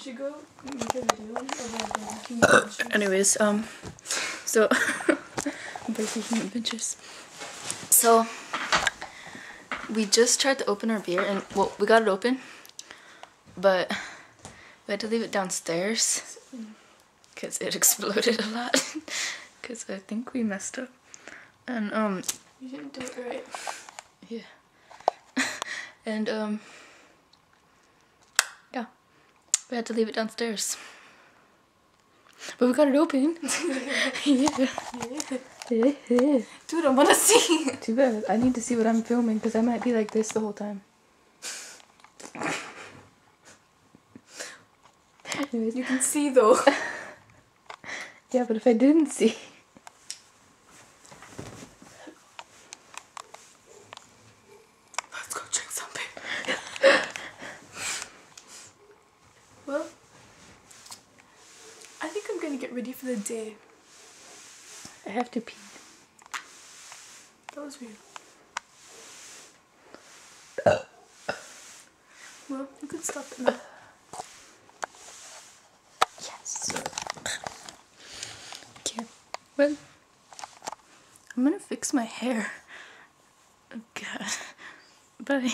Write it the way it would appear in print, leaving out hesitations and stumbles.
Should go make a video of anyways, so Vacation Adventures. So we just tried to open our beer and well, we got it open, but we had to leave it downstairs because it exploded a lot. Because I think we messed up. And you didn't do it right. Yeah. And yeah, we had to leave it downstairs. But we got it open. Yeah. Dude, I want to see. Too bad. I need to see what I'm filming because I might be like this the whole time. Anyways. You can see though. Yeah, but if I didn't see. Let's go drink something. Well, I think I'm gonna get ready for the day. I have to pee. That was weird. Well, you can stop it now. Yes. Okay. Well, I'm gonna fix my hair. Oh God. Bye.